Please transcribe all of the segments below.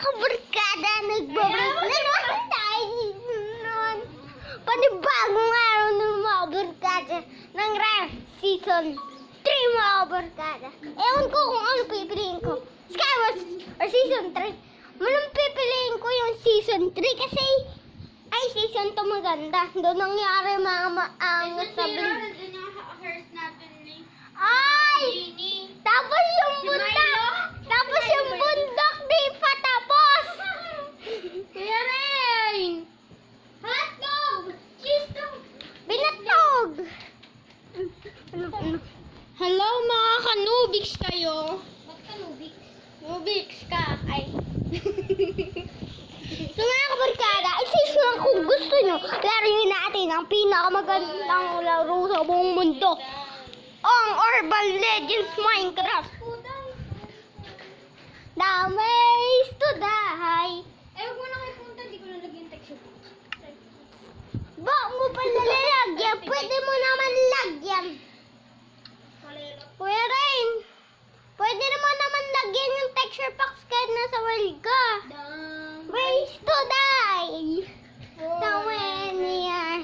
kabarkada, nagbabalik na naman tayo nun. Panibagong araw ng mga barkada ng Rare Season 3 mga barkada. Ewan ko kung ano pipiliin ko. Skywars or Season 3. Manong pipiliin ko yung Season 3 kasi ay Season 2 maganda. Doon nangyari mga maangas sa blink. Ay! Tapos yung bundok! Tapos yung bundok di pa tapos! Kaya rin! Hotdog! Cheese dog! Binatog! Ano? Hello mga kanubiks kayo. Ba't ka Nubiks? Nubiks ka. Ay. So mga kabarkada, i-search lang kung gusto nyo. Laruin natin ang pinakamagandang laro sa buong mundo. Ang Urban Legends Minecraft. Dames to die. Eh, huwag mo na kayo punta. Di ko nalagyan texture box. Bak mo pa nalalagyan. Pwede mo naman lagyan. Kuya Rain, pwede naman lagyan yung texture packs kahit nasa world ka. Ways to die. So many are.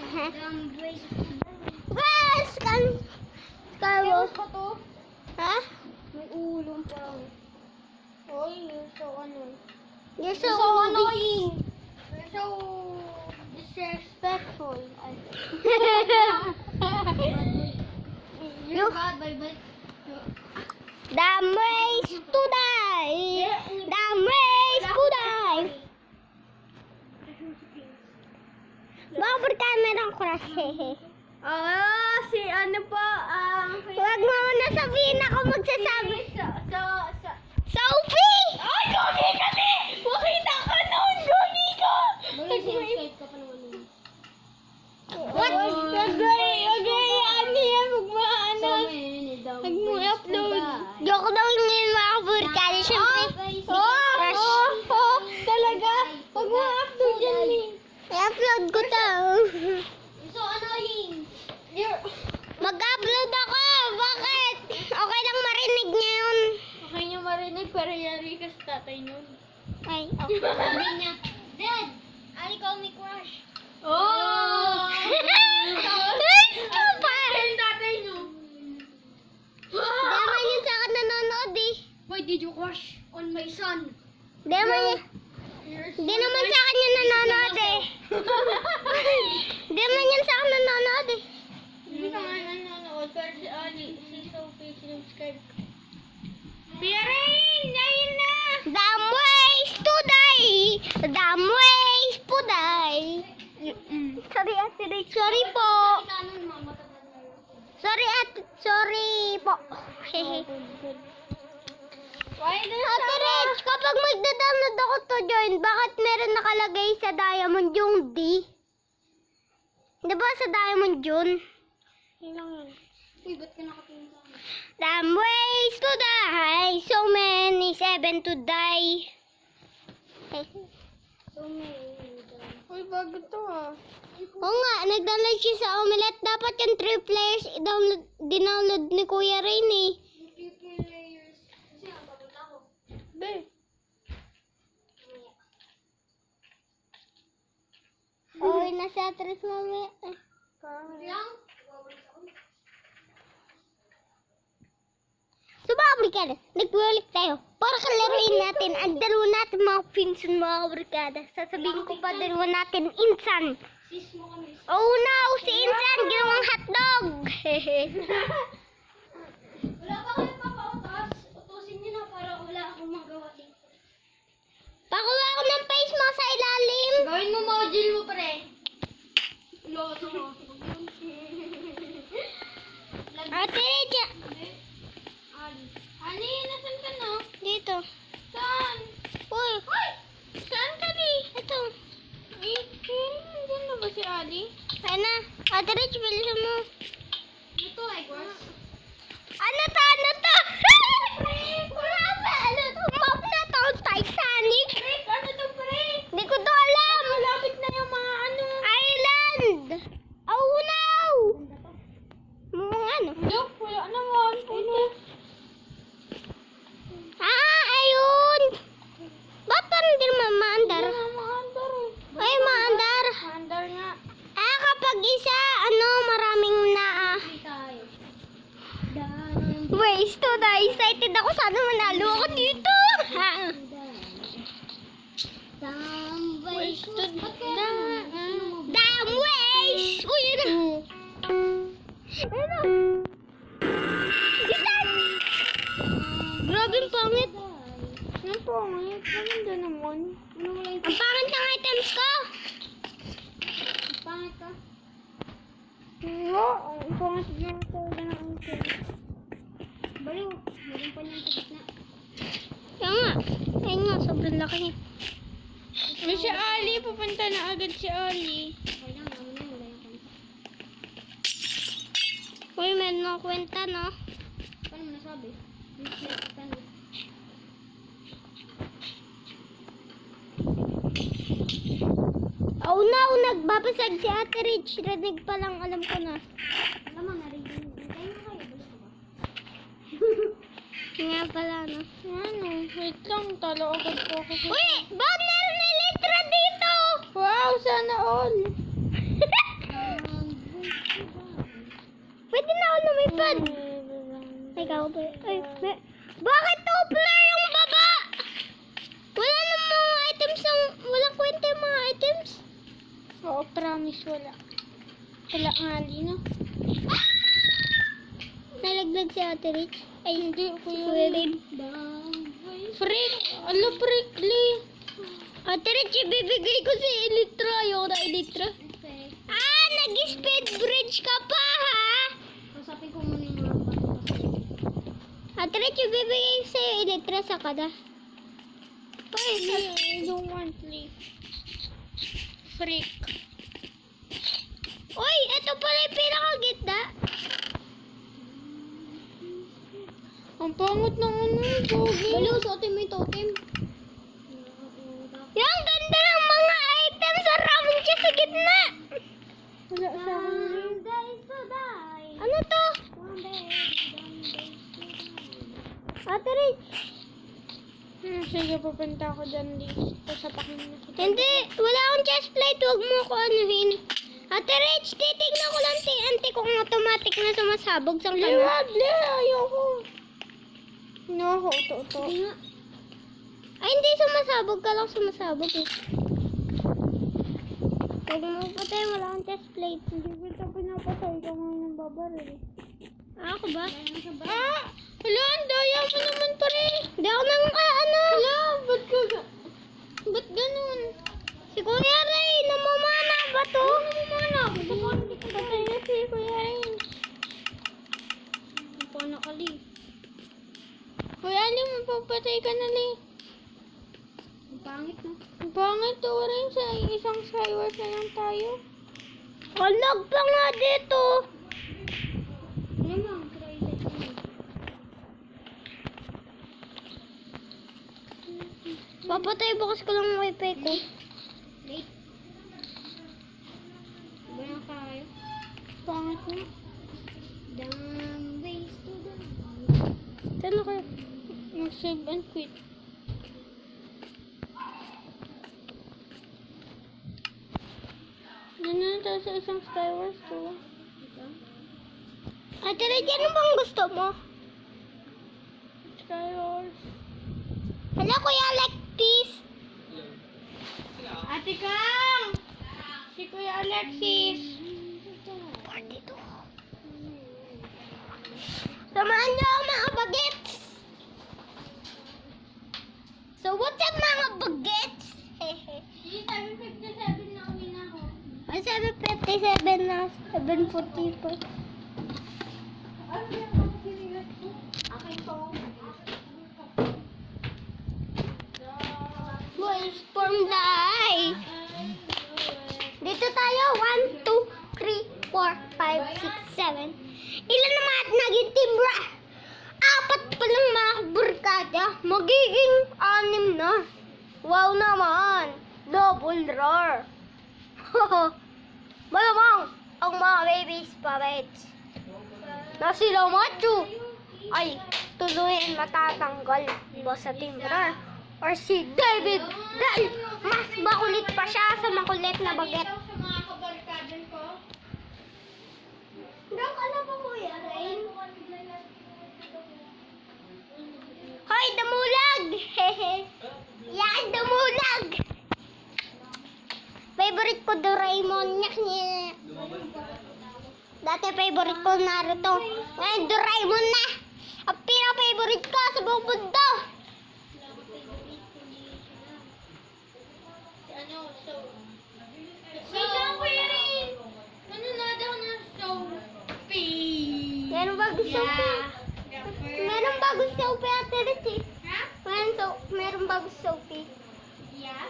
Yes! Skywars pa to? Ha? May ulong pa. Oy, you're so ano. You're so annoying. You're so disrespectful. You're bad, bye. Damn ways to die. Damn ways to die. Bakit ka merong crush? Si ano po, Huwag mo na sabihin ako magsasabi. Sophie! Ay, gogi ka ni! Makita ka noon, gogi ka! Mag-subscribe ka pa naman nun. What? Agay, ano yan, magmaano. Huwag mo upload. Joke daw ngayon mga kaburkada. Siyempre, crush. Talaga? Huwag mo upload yan, Min. I-upload ko to. So annoying. Mag-upload ako. Bakit? Okay lang marinig niya yun. Okay niyo marinig, pero yari ka sa tatay niyo. Ay, okay. Sabi niya, Dad, Ali call me crush. Oh! Gusto pa. Yung tatay niyo. Daman yun sa akin nanonood eh. Why did you crush on my son? Daman yun. Di naman sa akin yun nanonood eh. Di naman yun sa akin nanonood eh. Hindi ka nga nanonood, pero si Ali, si Sophie, sinubscribe ka. Piyarin! Ayun na! Damn ways to die. Damn ways to die. Sorry ate Rich. Sorry po. Sorry po. Hehe. Why does Ate Rich, kapag magda-download ako to join, bakit meron nakalagay sa Diamond yung D? Di ba sa Diamond yun? Kailangan. Uy, ba't ka nakatingin sa akin? Damn ways to die. So many 7 to die. So many. Uy, bago to ah. Oo nga, nag-download siya sa Omelette. Dapat yung 3 players dinownload ni Kuya Rain eh. Triple layers. Kasi nga, bagot ako. Be. Okay, nasa 3 mamaya. Lang? So mga kabarkada, nag-work tayo. Para kalaruin natin ang dalawa natin mga pinsan mga kabarkada. Sasabihin ko pa dalawa natin insan. Sis mo kami. Oh no, si insan ginawang hotdog. Wala pa kayo papautas. Utusin niyo na para wala akong magawa dito. Pakuha ko ng face mo sa ilalim. Gawin mo module mo, pre. Loto mo. Ate Reja. Ali, nasan ka na? Dito. Saan? Uy, Saan ka di? ito. Diyan na ba si Ali? Ayun na. Ate Rich, bilisan mo. Ito, I guess. Ano to? Wala pa. Ano to? Map na to. Titanic. Ano to, pre? Hindi ko to alam. Malapit na yung mga ano. Island. Oh no. Mga ano? Yok, wala naman. Puno. Ayun. Ba't parang hindi Pag isa, maraming waste to na. Excited ako. Sana manalo ako dito. Wasted na. Damn waste! Uy, yun na. Start! Grabe ang pangit. Ang pangit. Maganda naman. Ang pangit ng items ko. Pangit ka? Oo, ang pangit na talaga ng angkin. Baliw, meron pa niyan sa gitna. Kaya nga. Ayun nga, sobrang laki niya. May si Ali, pupunta na agad si Ali. Uy, meron akong kwenta, no? Paano mo nasabi? Oh no, nagbabasag si Ate Rich. Rinig pa lang, alam ko na. Alam mo, narinig. Tayo na kayo, balik ka ba? Nga pala, no? Ano? Wait lang, talo agad po ako. Uy! Bakit meron na litra dito? Wow, sana all. Pwede na ako lumipad. Ikaw ba? Bakit two-player yung baba? Wala namang mga items walang kwenta yung mga items. Oo, promise, wala. Wala nga, Ali, no? Nalaglag si Ate Rich. Ay, Hindi, si kuya. Kuya Rin. Freak! Ala, freak, Li. Ate Rich, ibibigay ko si Elitra. Ayoko na Elitra. Okay. Nag-speed bridge ka pa, ha? Kasapin ko muna yung mga bata. Ate Rich, ibibigay ko sa'yo Elitra sa kada. I don't want Li. Freak. Uy, ito pala yung pinakagitna. Ang pangot ng Pogi. Baliw, suotin mo yung totem. Yung ganda ng mga items. Maraming siya sa gitna. Wala sa akin. Ano to? Ate Rich. Sige, pupunta ako dyan, Li. Pasapakin na kita. Hindi, wala akong chest plate. Huwag mo ko anuhin. Ate Rich, titignan ko lang ante kung automatic na sumasabog sa Li, kanya. wag, Li. Ayoko. No, ako, ito. Ay, hindi sumasabog ka lang sumasabog eh. Huwag mo patay, wala akong chest plate. Hindi ko ito pinapatay ka ngayon ng babaril. Ako ba? Ah! Hala, ang daya mo naman pare. Hindi ako nang Hala, ba't ganun? Si Kuya Ray, namamana ba to? Namamana, gusto ko hindi ka patay na si Kuya Rin. Ang paano ka, Li? Kuya Ali, mapapatay ka na, Li. Ang pangit, no? Ang pangit, to rin sa isang skywars na lang tayo. Kalag pa nga dito. Ano mo, try it. Papatay bukas ko lang ang wifi ko. Wait. Iba na tayo. Pangit na. Damn ways to the... Saan ako? Mag-save and quit. Doon na tayo sa isang Skywars to. Ate Ray, ano bang gusto mo? Skywars. Hello, Kuya Alexis. Ate Kang! Si Kuya Alexis. 42. Samahan niyo ako mga bagets. So, what's up mga bagets? Hehe. 757 na uwi na ako. Ay, 7:57 na. 7:44. Akin to. Boys, form die. Dito tayo. 1, 2, 3, 4, 5, 6, 7. Ilan naman at naging team bra? 4 pa lang mga burkada. Magiging 6 na. Wow naman. Double roar. Malamang ang mga babies pabets na sila macho ay tuluyan matatanggal ba sa team bra? Or si David dahil mas makulit pa siya sa makulit na baget. Sa mga kabarkadan ko. Hehe. Yakin dumulag. Favorite ko Doraemon. Nyaknya. Dati favorite ko Naruto. Ngayon Doraemon na. Ang pinaka-favorite ko sa buong mundo. Wait lang, Kuya Rin. Nanonood ako ng Sophie. Meron bago Sophie. Meron bago Sophie Ate Rich. Ha? Meron bago Sophie. Yeah?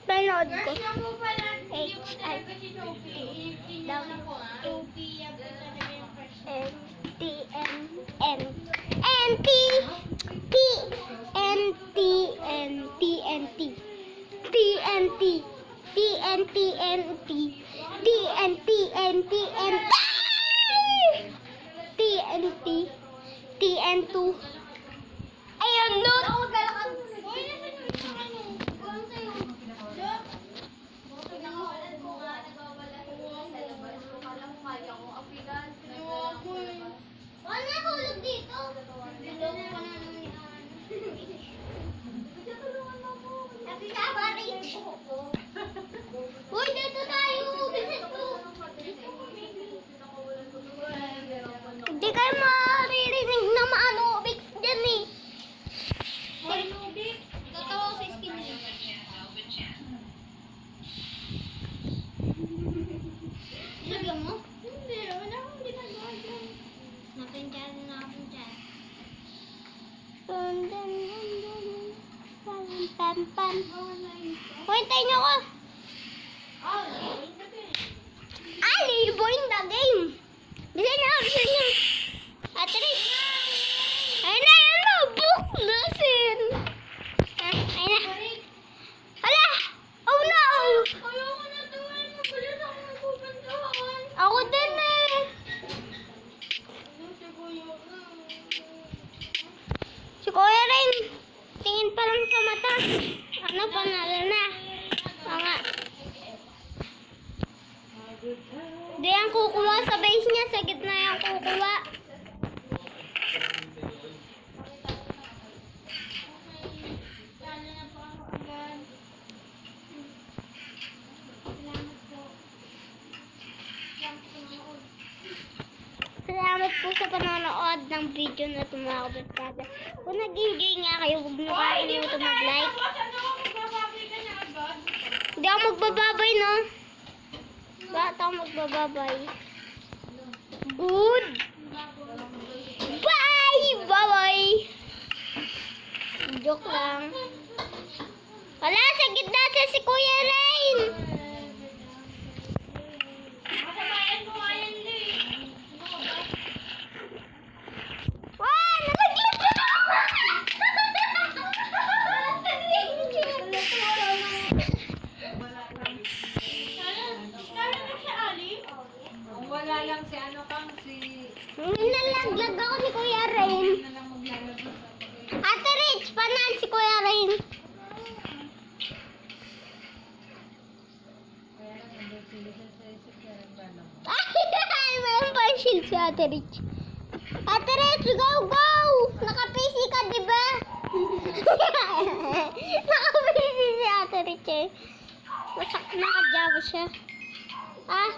Panood ko. Crush lang mo pala. Hindi mo H.I. talaga si Sophie. Sinunan ko nga. Sophie, yan ba talaga yung crush mo? N T T N T N T N T T N T T N T N T T N T N T N T N T T N 2. Ayun nun. Uy, nasan yung isang ano? Kulang sa'yo. Look. Pinakawalan ko nga, nagwawala ko sa labas. Kala mo kaya ko apilan. Wala na hulog dito. Niloko ka na naman yan. Happy Sabarich. Uy, dito tayo. Bisit ko. Hindi kayo maririnig na maanubik dyan eh. Hoy, Nubik. Tatawa ko sa skin niya. Lagyan mo? Hindi, wala akong ginagawa dyan. Napintiyan na ako dyan. Dun, dun, dun, dun. Pam, pam, pam. Hintayin niyo ko. Ah, wait na din. Liboin the game. Bisa niyo. Ate Rick. Ayun na. Buklasin. Ayun na. Hala! Oh no! Ayoko na tuwin. Mabilis ako magpupuntahan. Ako din eh. Si Kuya rin. Tingin pa lang sa mata. Ano, panalo na. Mga. Di ang kukuha sa base niya. Sa gitna yung kukuha. Salamat po sa panonood ng video na ito mga kabarkada. Kung nag-enjoy nga kayo, huwag niyo kakalimutan mag-like. Hindi ako magbababay, no? Bakit ako magbababay? Good! Bye! Bye-bye! Joke lang. Wala, sa gitna siya si Kuya Rain! Wow! Nalaglag na ako! Wala lang si ano kang si... Nalaglag ako ni Kuya Rain. Na lang maglalagay sa Ate Rich, panal si Kuya Rain. kaya lang nandun sila sa isip kaya nagbalang. Ay, mayroon pa yung shield si Ate Rich. Ate Rich, go, go! Naka-PC ka, di ba? Naka-PC si Ate Rich eh. Naka-Java siya. Ah?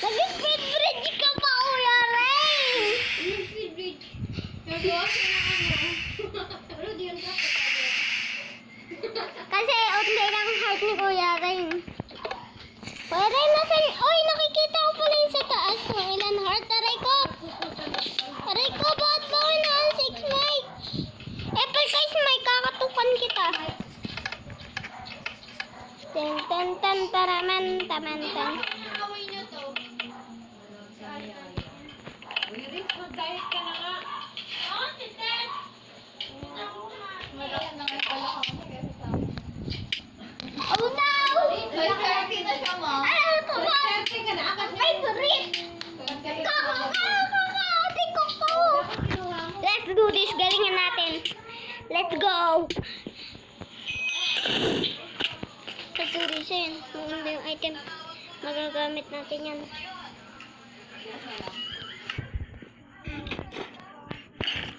Nag-speed bridge ka pa, Kuya Rain! Kasi unti lang heart ni Kuya Rain. Kuya Rain, nasan? Uy, nakikita ko pala yung sa taas kung ilan heart. Aray ko! Aray ko, bakit ba ako na 6 Mike? Apple guys, may kakatukan kita. Ten, ten, ten, taraman, taman, ten. Away niyo to. Uy, Rick, mag-diet ka na nga. Oh, si Ted. Malaki na nga pala ka mo kaya sa akin. Oh no! May selfie na siya, ma. Ano ito ba? Swerte ka na kasi. Favorite! Ate ko! Let's do this. Galingan natin. Let's go! Pasuri siya yun. Maganda yung item. Magagamit natin yan.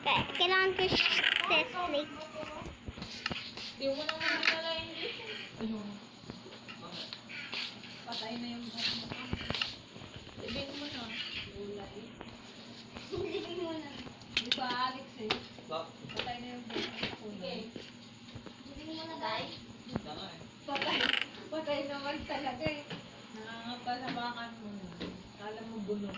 Kailangan ko chest plate. Hindi mo naman dinala yung dish. Ayun. Patay na yung ibig mo na. Ulay. Di ba, Alex eh? Patay na yung dish. Okay. Patay naman talaga eh. Nangangapalabakan mo. Kala mo gulo.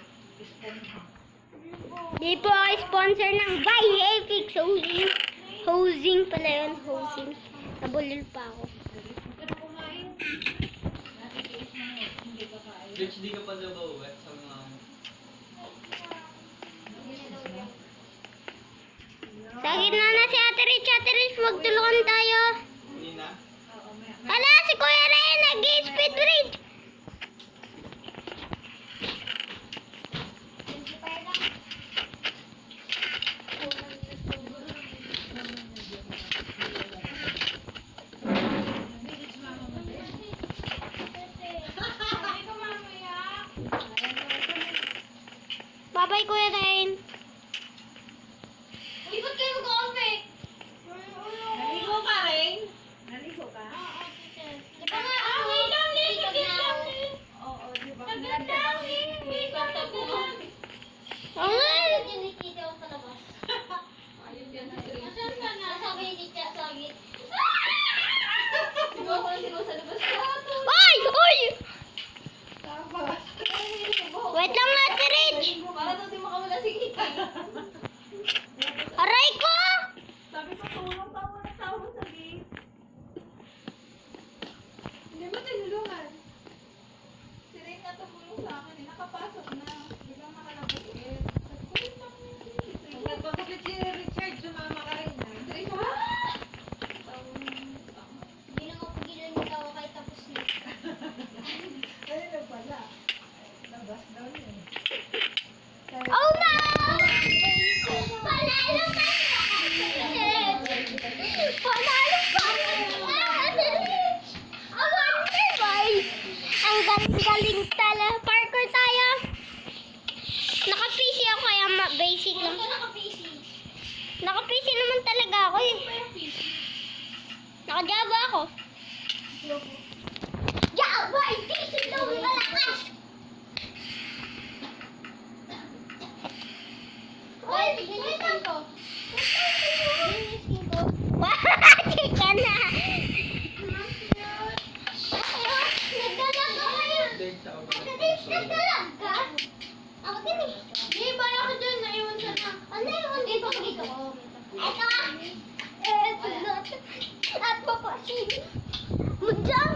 Di po ako sponsor ng Viafix Hosing. Hosing pala yun, hosing. Nabulol pa ako. Pero kumain. Natitiis mo na. Hindi ka kain. Rich, di ka pa daw ba uwi? Sabi nga ako. Sa gitna na si Ate Rich. Ate Rich, magtulungan tayo. Hindi na? Oo, may Hala, si Kuya Ray, nag-speed bridge. Bye-bye, Kuya Rain. Uy, ba't kayo mag-open? Naligo ka rin? Naligo ka? Di ba nga, wait lang, Oo, di ba? Oo nga. Ayun yan na rin. Ay! Uy! Tapos. Wait lang, Ate Rich. Para daw di makawala si Kita. Aray ko! Sabi ko, tulong ka muna tao sa gate. Hindi mo tinulungan. Si Ray nga tumulong sa akin. Nakapasok na. Biglang nakalabas ulit. Sabi ko, wait lang mo yung nagpapakit si Richard, sumama ka rin na. Ray ko, ha? Hindi na mapagilan yung tawa kahit tapos na. Ay, na pala. Labas daw niya. Oh no! Panalo pa! Panalo pa! Ang wonder boys! Ang galing-galing tala. Parkour tayo. Naka-PC ako kaya basic lang. Naka-PC naman talaga ako eh. Naka-Java ako. Java! Hindi daw malakas! Oy, tignan yung skin ko. Tignan yung skin ko. Chika na! Nagdalag ka kayo. Nagdalag ka? Ako din eh. Di, bala ko dyan. Naiwan sa na. Ano naiwan dito? Dito ko. Eto ah. Eto na. At papasin. Mudjang.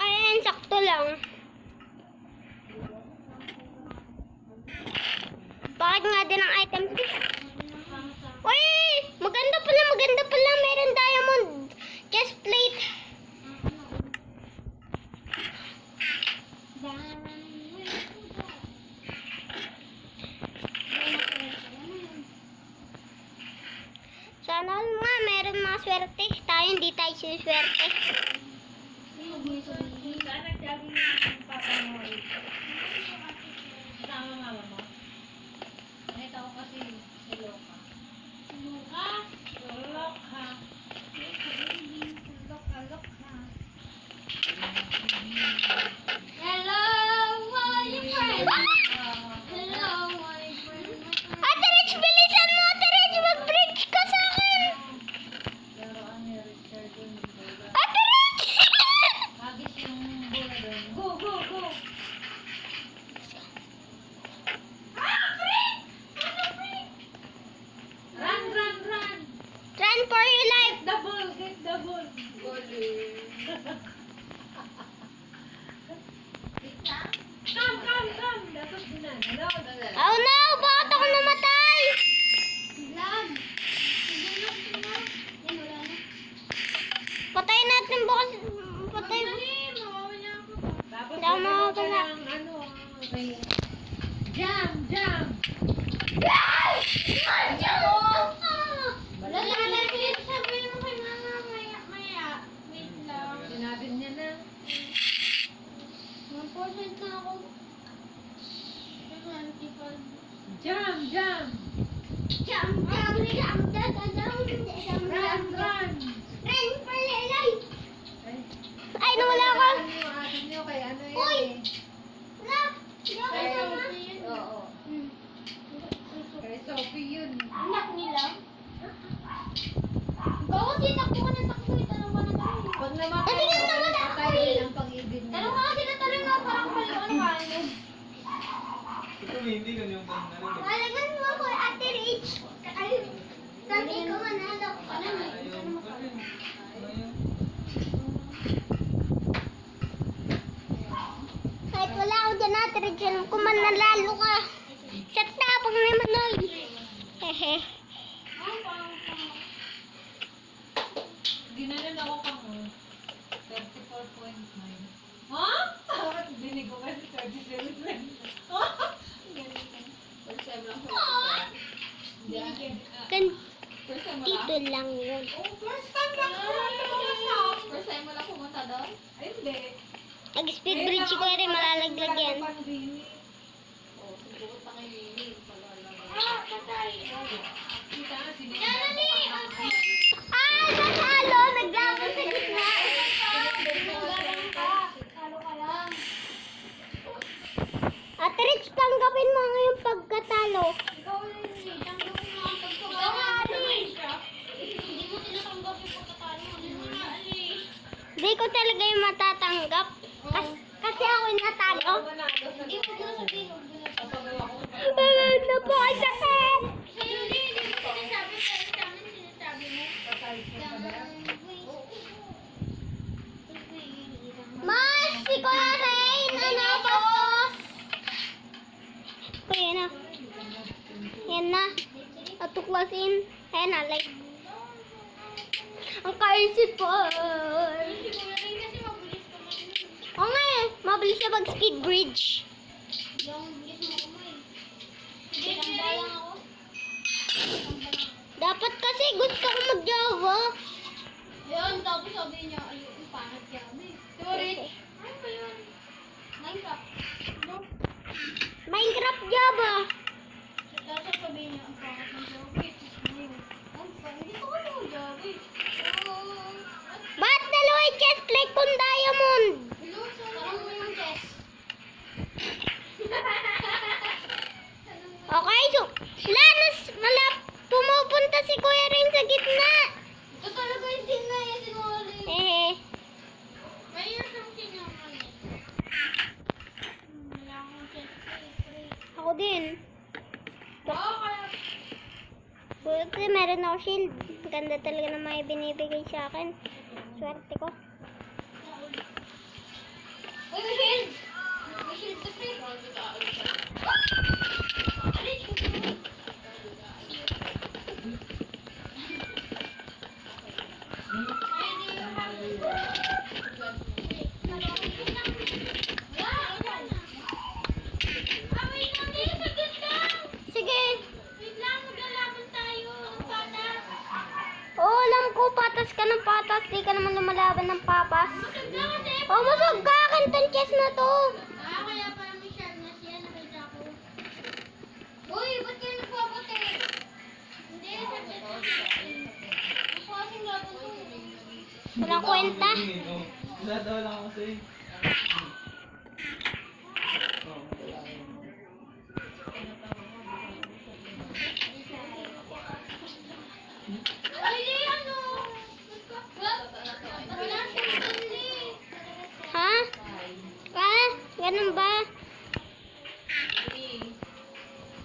Ayan, sakto lang. Bakit nga din ang item? Uy! Maganda pala. Meron diamond chest plate. Sana nga meron mga swerte. Tayo hindi tayo swerte. Saan nag-jogging yung papa mo? Kasama mama mo? Nakita ko kasi si Loka. Loka? Loka. Loka. Hello, my friend. Hello, my friend. Ate Rich, bilisan mo. Ate Rich, mag-bridge ka sa akin. Laruan ni Richard yung bola. Ate Rich! Hagis yung bola doon. Go, go, go! Run, run, run! Run for your life. Get the ball, get the ball. Goalie. Come. Dapat sinan. Hello? Oh no, bakit ako namatay? Patay natin bukas. Patay. Tapos Hindi ako makakala. ng ano, may jam. Wala na. Sabihin mo kay mama maya. Wait lang. Sinabi niya na. 1% na ako. 25. Jump, jump! Jump, jump, jump, jump, jump, jump, jump, Run, jump. run! Ren, palilay. Ay, Ay, nawala ako. ano yung atin niyo kay ano yun Uy! eh. Wala. Hindi ako Kay, kasama. oo. Kay Sophie yun. Anak nila. Ikaw kasi takbo ka ng takbo. Tanong ka ng tanong. Pag naman Kasi ganito naman ako patay eh. din ang pag-ibig niya. Tanong ka kasi na tanong nga parang paliw. Ano ka? Ito hindi ko yung pang Malagan mo ako, Ate Rich. Ay, sabi ko manalo. Ano mo? Ayaw mo pa rin. Ayaw. Kahit wala ako dyan, Ate Rich, alam ko manalalo ka. Sa tapang ni Manoy. Hehe. Ginanon ako pang 34.9. Ha? Dinig ko kasi 37.9. First time lang po. Kan First time mo dito lang yun. First time lang po. First time mo lang pumunta doon? Ay, hindi. Nag-speed bridge ko rin, malalaglag yan. Oh, siguro pa ngayon. Patay. Kita, sige. Ah, natalo! Naglaban sa gitna. Talo ka lang. Ate Rich, tanggapin mo ngayong pagkatalo. Ikaw hindi. Tanggapin mo ang pagkakataon. Hindi mo tinatanggap yung pagkatalo mo. Hindi mo na alis. Hindi ko talaga yung matatanggap. Kasi ako yung natalo. Hindi mo na sabihin. Huwag mo na sabihin. Ano po, ang sakit! Sa'yo hindi mo sinasabi. Pero sa amin sinasabi mo. Mas, si Kuya Rain, ano, bastos? Kuya na. Yan na. Atuklasin. Ayan na, like. Ang kaisip po. Siguro rin kasi mabilis ka man. Oo nga eh, mabilis na mag-speed bridge. Yung bilis mo kumain. Tamba lang ako. Dapat kasi gusto ko mag-Java. Ayun, tapos sabi niya, ayun, pangit kami. Sorry. Ano ba yun? Minecraft. No? Minecraft Java. Tapos sabi niya, ang pangit ng Joby. Ang pangit. Gusto ko ng Joby. Oo. Ba't dalawa yung chest plate kung diamond? Hello, parang mo yung chess. Okay, so, pumupunta si Kuya Rain sa gitna. Ito talaga yung din na yung sinuli. Eh, May isang sinungaling. Wala akong chess plate. ako din. Oo, kaya Buti meron ako shield. Ganda talaga na may binibigay sa akin. Swerte ko. Uy, may shield! May shield to free. Sige. Wait lang, maglalaban tayo. Ang patas. Oo, alam ko. Patas ka ng patas. Di ka naman lumalaban ng papas. Maganda kasi. Oh, masag ka. Kantong chest na to. Kaya pala may sharpness yan. Nakita ko. Uy, ba't kayo nagpaputi? Hindi, sabi ko. Ang kasing laban to. Walang kwenta. Wala daw lang kasi. Oh, wala. Ay, di ano? Wala siyang sali. Ha? Ah, ganun ba?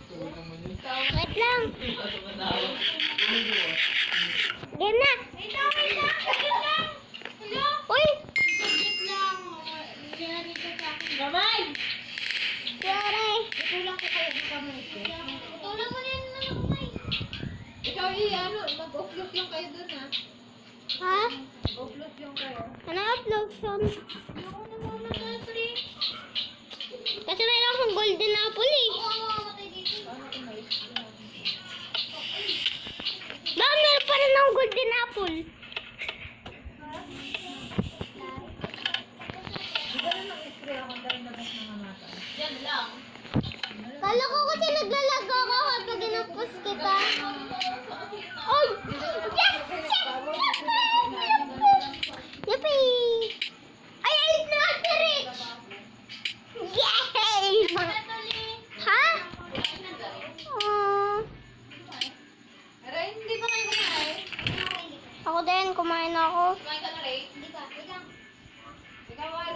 Tuloy naman yun. Wait lang. Pasok na tao. Tuloy ko. Game na. Wait lang, wait lang. Wait lang. Hello? Uy, Wait lang. Nangyari ka sa akin. Kamay! sorry. Itulang ko kayo sa kamay ko. Tulong mo na yan na kamay. Ikaw mag-offload yung kayo dun ha. Ha? Offload yung kayo. Ano upload son? Ako na muna sa free. Kasi meron akong golden apple eh. Ako ang mamamatay dito. Paano kung may Bakit meron pa rin akong golden apple?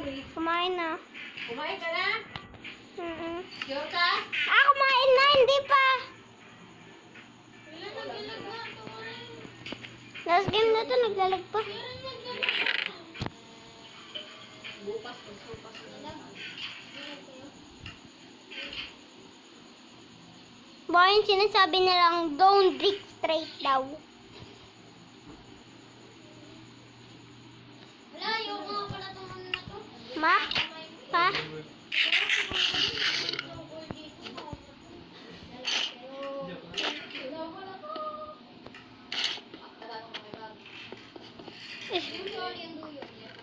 Rich? Kumain na. Kumain ka na? Sure ka? Ah, kumain na, hindi pa. Last game na to, naglalag pa. Bukas, pagsupas na lang. Baka yung sinasabi nilang don't drink straight daw. Wala, yung mga pala itong ano na to. Ma? Pa?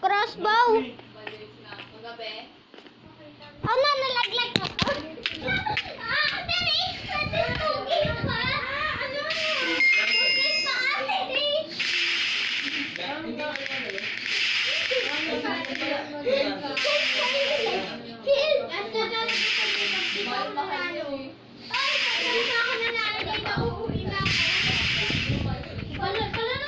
Crossbow. Oh, na, nalaglag ako. Ah, dali. Ate, tubig pa. Ano? Tubig pa, ate. Kill. Ay, kaya na ako nanalo dito. Uuwi na ako. Pala naman.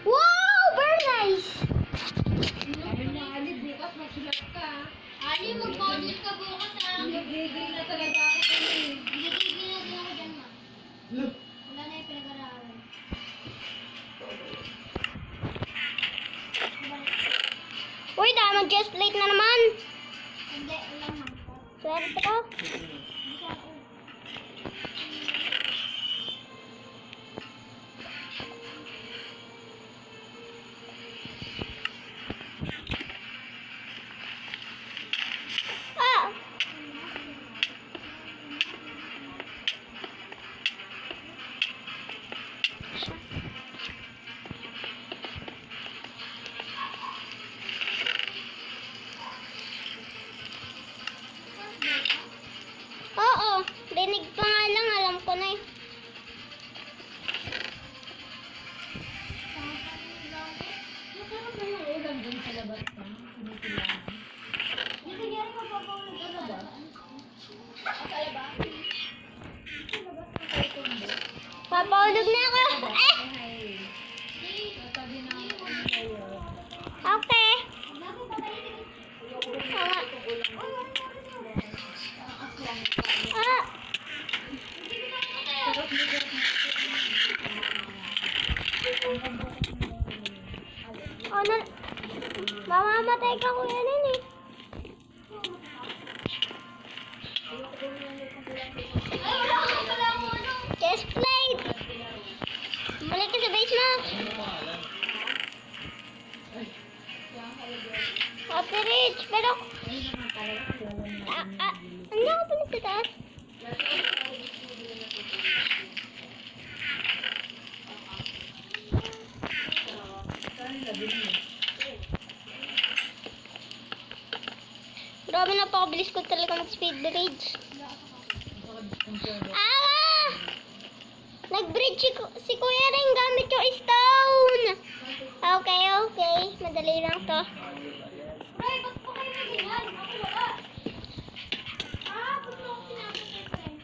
Wow, very nice. Bukas magsulat ka. Ali, mag-model ka bukas ah. Gigil na talaga ako eh. Gigigil na din ako dyan, ma. Wala na yung pinag-aralan. Uy, diamond chest plate na naman. Hindi, wala ma. Swerte ko. Ah! Oo, dinig pa nga lang, alam ko na eh. Masarap na yung ulam dun sa labas ka. Sinisilahan. Nagagyan ko pa po ng labas. Papaulog na ako. Eh! Sabi na ako sa'yo. Okay. Ah! Oh, mamamatay ka kuya nun eh. Chest plate! Balik ka sa base mo. Happy Rich, pero... Ano ako pa nagtataas? Grabe, napakabilis ko talaga mag-speed bridge. Ah! Nag-bridge si Kuya rin gamit yung stone. Okay, okay. Madali lang to. Ay, ba't po kayo nagingay? Ako wala. Ah, ba't mo ako pinapasin?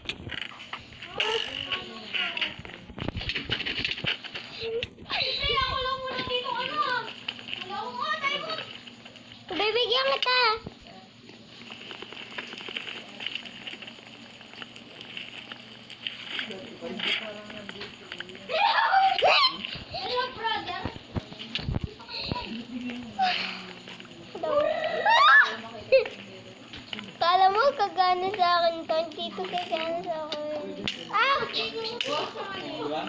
Ay, ako lang muna dito, ano ah. Wala akong mga tayo. Bibigyan kita. Hello, brother. Kala mo kagana sa akin to, hindi to kagana sa akin. Ah! Diba? Diba?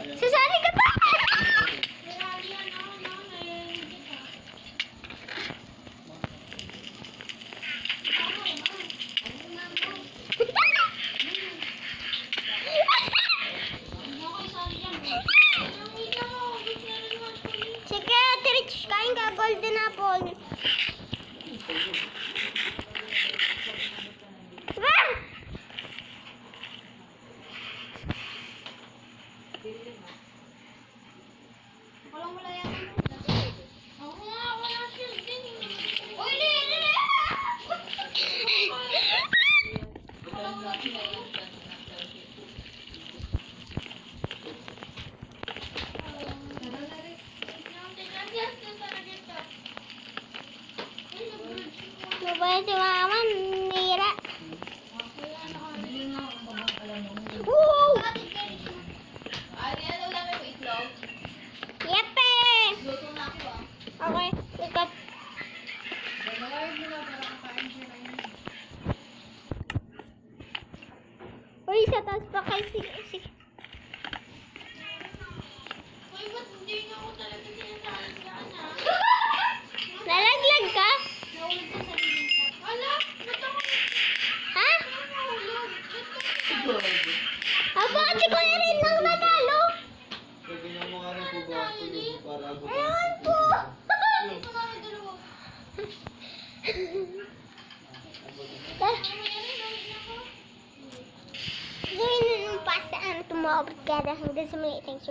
Ayan. Sasali ka pa! Sige, Ate Rich, kain ka golden apple. Pwede si mama, nira. Hindi nga ang babang alam mo. Woo! Ay, ano lang yung itlog? Yepe! Luto na ako ah. Okay, ikat. Dalawin mo na para kakain siya na yun. Uy, sa taas pa kay si. Uy, ba't hindi nga ako talaga sinasabi yan ah? Nalaglag ka? Nahulog sa sarili ko. Ala, ba't ako Ha? nahulog? Aba, si Kuya rin lang natalo. Pwede na mo nga rin po ba ako yung para ako. Ewan po. Ito nga ang dalawa. Gawin na nung pasa, tumawag ka na hanggang sa may thanks